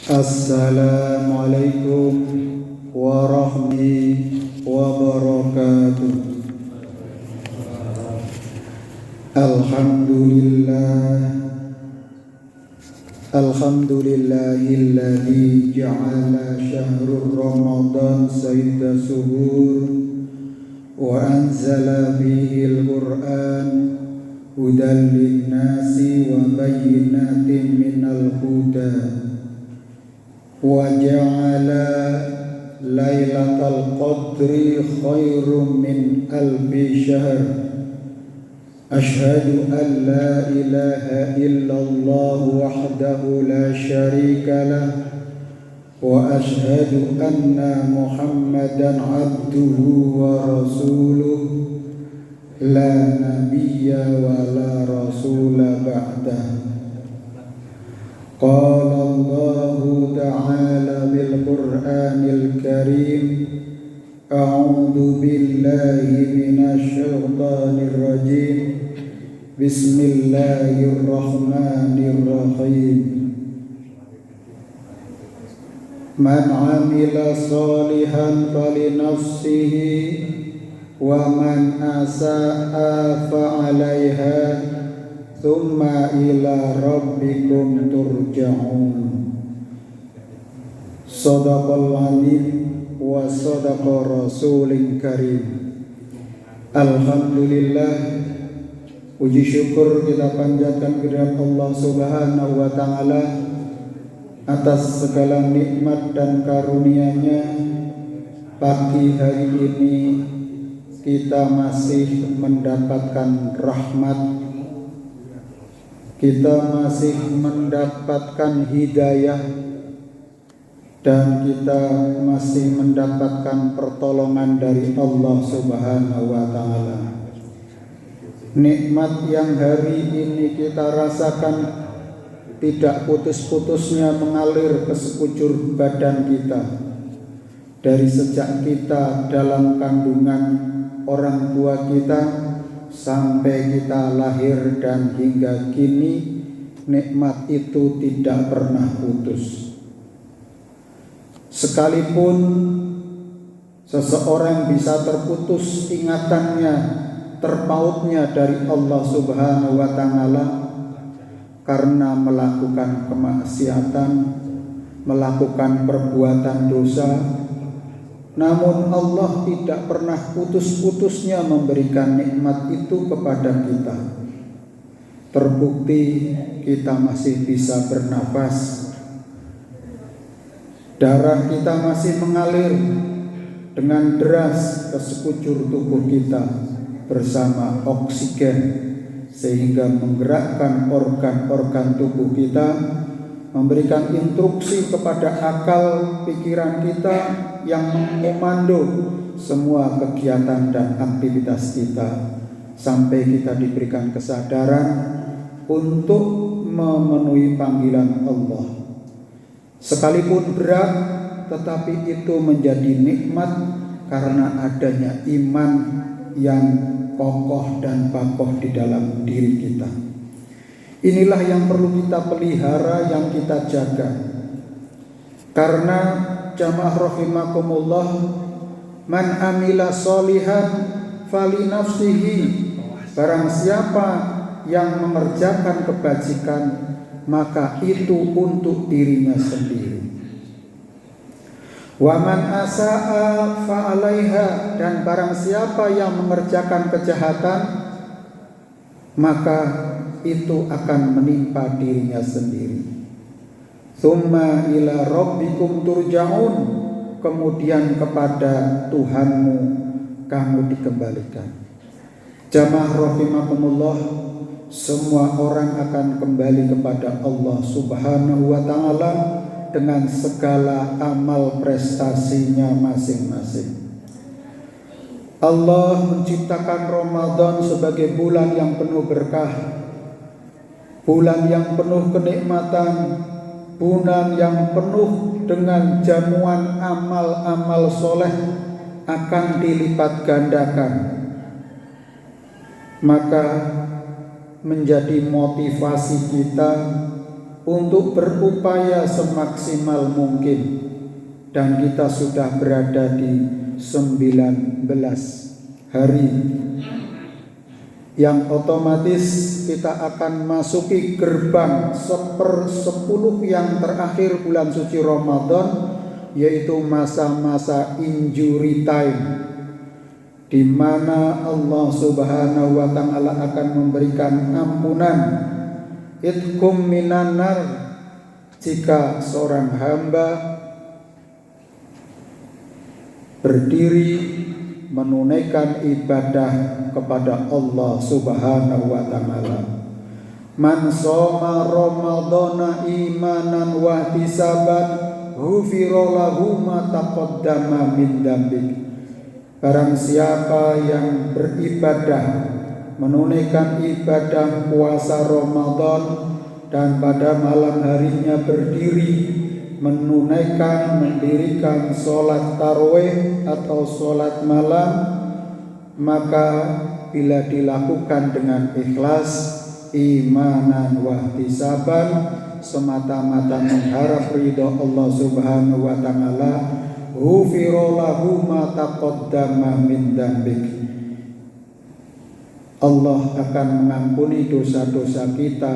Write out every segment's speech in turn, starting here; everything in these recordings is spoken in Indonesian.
Assalamualaikum warahmatullahi wabarakatuh. Alhamdulillahilladzi ja'ala syahrul Ramadan sayyida suhur wa anzala fihil Qur'an hudan linnasi wa bayyinatin minal huda wa ja'ala lailatal qadri khairum min alfi syahr. Asyhadu an la ilaha illallah wahdahu la syarika lah wa asyhadu anna Muhammadan abduhu wa rasuluh la nabiyya wa la rasula ba'dah. Qala Allahu ta'ala bil Qur'anil Karim, a'udzu billahi minasy syaithanir rajim. Bismillahirrahmanirrahim. Man 'amila shalihan falinafsihi wa man asa'a fa'alaiha thumma ila rabbikum turja'un. Shadaqal alim wa sadaqa rasulin karim. Alhamdulillah, puji syukur kita panjatkan kehadirat Allah Subhanahu wa taala atas segala nikmat dan karunia-Nya. Pagi hari ini kita masih mendapatkan rahmat, kita masih mendapatkan hidayah, dan kita masih mendapatkan pertolongan dari Allah Subhanahu wa taala. Nikmat yang hari ini kita rasakan tidak putus-putusnya mengalir ke sekujur badan kita. Dari sejak kita dalam kandungan orang tua kita sampai kita lahir dan hingga kini, nikmat itu tidak pernah putus. Sekalipun seseorang bisa terputus ingatannya, terpautnya dari Allah Subhanahu wa taala karena melakukan kemaksiatan, melakukan perbuatan dosa, namun Allah tidak pernah putus-putusnya memberikan nikmat itu kepada kita. Terbukti kita masih bisa bernafas, darah kita masih mengalir dengan deras ke sekujur tubuh kita bersama oksigen, sehingga menggerakkan organ-organ tubuh kita, memberikan instruksi kepada akal pikiran kita yang mengkomando semua kegiatan dan aktivitas kita, sampai kita diberikan kesadaran untuk memenuhi panggilan Allah. Sekalipun berat, tetapi itu menjadi nikmat karena adanya iman yang kokoh dan kokoh di dalam diri kita. Inilah yang perlu kita pelihara, yang kita jaga. Karena jamaah rahimakumullah, man amila sholihan fali nafsihi, barang siapa yang mengerjakan kebajikan maka itu untuk dirinya sendiri. Wa man asaa fa 'alaiha, dan barang siapa yang mengerjakan kejahatan maka itu akan menimpa dirinya sendiri. Tsumma ila rabbikum turja'un, kemudian kepada Tuhanmu kamu dikembalikan. Jamaah rahimakumullah, semua orang akan kembali kepada Allah Subhanahu wa taala dengan segala amal prestasinya masing-masing. Allah menciptakan Ramadan sebagai bulan yang penuh berkah, bulan yang penuh kenikmatan, bulan yang penuh dengan jamuan amal-amal soleh akan dilipat gandakan. Maka menjadi motivasi kita untuk berupaya semaksimal mungkin, dan kita sudah berada di 19 hari yang otomatis kita akan masuki gerbang 1/10 yang terakhir bulan suci Ramadan, yaitu masa-masa injury time, di mana Allah Subhanahu wa Ta'ala akan memberikan ampunan itkum minan nar jika seorang hamba berdiri menunaikan ibadah kepada Allah Subhanahu wa Ta'ala. Man shoma ramadhana imanan wa ihtisaban ghufira lahu ma taqaddama min dzambik. Barang siapa yang beribadah, menunaikan ibadah puasa Ramadan dan pada malam harinya berdiri mendirikan sholat tarawih atau sholat malam, maka bila dilakukan dengan ikhlas, imanan wahtisaban, semata-mata mengharap ridho Allah Subhanahu wa Ta'ala, ghufira lahu ma taqaddama min dzambik. Allah akan mengampuni dosa-dosa kita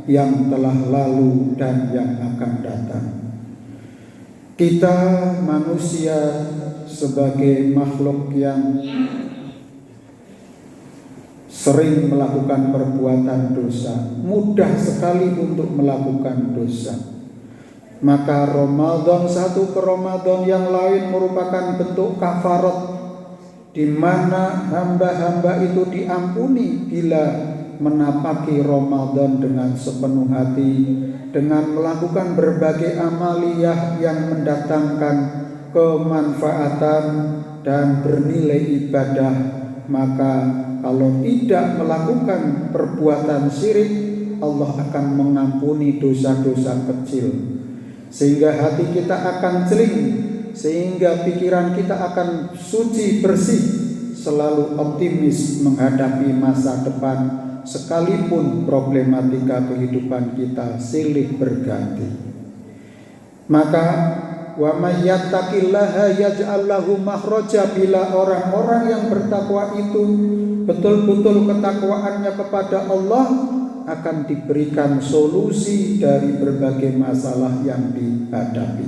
yang telah lalu dan yang akan datang. Kita manusia sebagai makhluk yang sering melakukan perbuatan dosa, mudah sekali untuk melakukan dosa. Maka Ramadan satu ke Ramadan yang lain merupakan bentuk kafarat, di mana hamba-hamba itu diampuni bila menapaki Ramadan dengan sepenuh hati, dengan melakukan berbagai amaliyah yang mendatangkan kemanfaatan dan bernilai ibadah. Maka kalau tidak melakukan perbuatan syirik, Allah akan mengampuni dosa-dosa kecil, sehingga hati kita akan celing, sehingga pikiran kita akan suci bersih, selalu optimis menghadapi masa depan, sekalipun problematika kehidupan kita silih berganti. Maka wa may yattaqillaha yaj'al lahu makhraja, bila orang-orang yang bertakwa itu betul-betul ketakwaannya kepada Allah, akan diberikan solusi dari berbagai masalah yang dihadapi.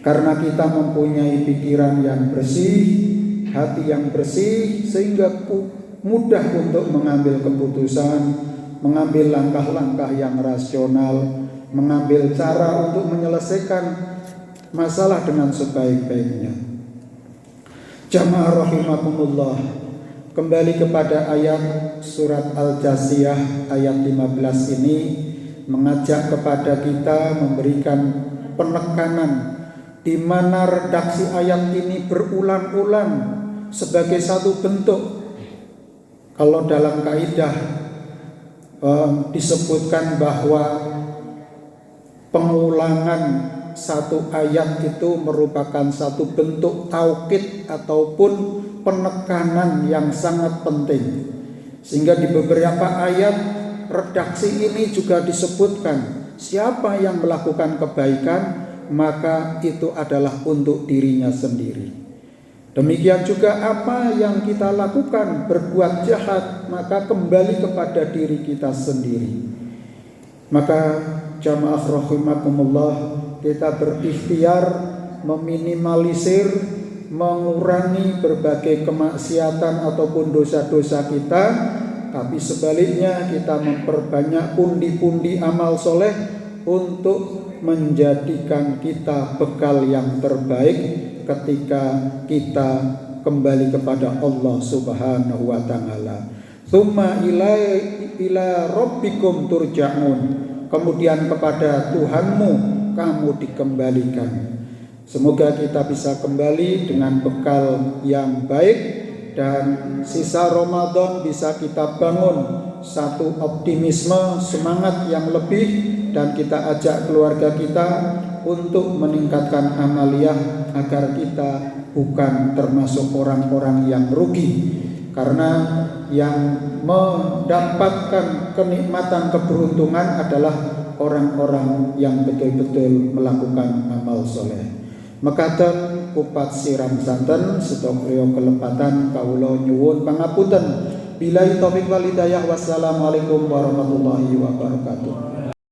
Karena kita mempunyai pikiran yang bersih, hati yang bersih, sehingga mudah untuk mengambil keputusan, mengambil langkah-langkah yang rasional, mengambil cara untuk menyelesaikan masalah dengan sebaik-baiknya. Jamaah rahimakumullah, kembali kepada ayat surat Al-Jasiyah ayat 15 ini mengajak kepada kita, memberikan penekanan di mana redaksi ayat ini berulang-ulang sebagai satu bentuk. Kalau dalam kaidah disebutkan bahwa pengulangan satu ayat itu merupakan satu bentuk taukid ataupun penekanan yang sangat penting. Sehingga di beberapa ayat redaksi ini juga disebutkan, siapa yang melakukan kebaikan maka itu adalah untuk dirinya sendiri. Demikian juga apa yang kita lakukan, berbuat jahat, maka kembali kepada diri kita sendiri. Maka jamaah rahimakumullah, kita berikhtiar meminimalisir, mengurangi berbagai kemaksiatan ataupun dosa-dosa kita, tapi sebaliknya kita memperbanyak pundi-pundi amal soleh untuk menjadikan kita bekal yang terbaik ketika kita kembali kepada Allah Subhanahu wa Ta'ala. Tsumma ila rabbikum turja'un, kemudian kepada Tuhanmu kamu dikembalikan. Semoga kita bisa kembali dengan bekal yang baik, dan sisa Ramadan bisa kita bangun satu optimisme, semangat yang lebih, dan kita ajak keluarga kita untuk meningkatkan amaliyah agar kita bukan termasuk orang-orang yang rugi. Karena yang mendapatkan kenikmatan keberuntungan adalah orang-orang yang betul-betul melakukan amal soleh. Mekaten kupat siram santen sedaya kelepatan kawula nyuwun pangapunten. Billahi taufik wal hidayah. Wassalamualaikum warahmatullahi wabarakatuh.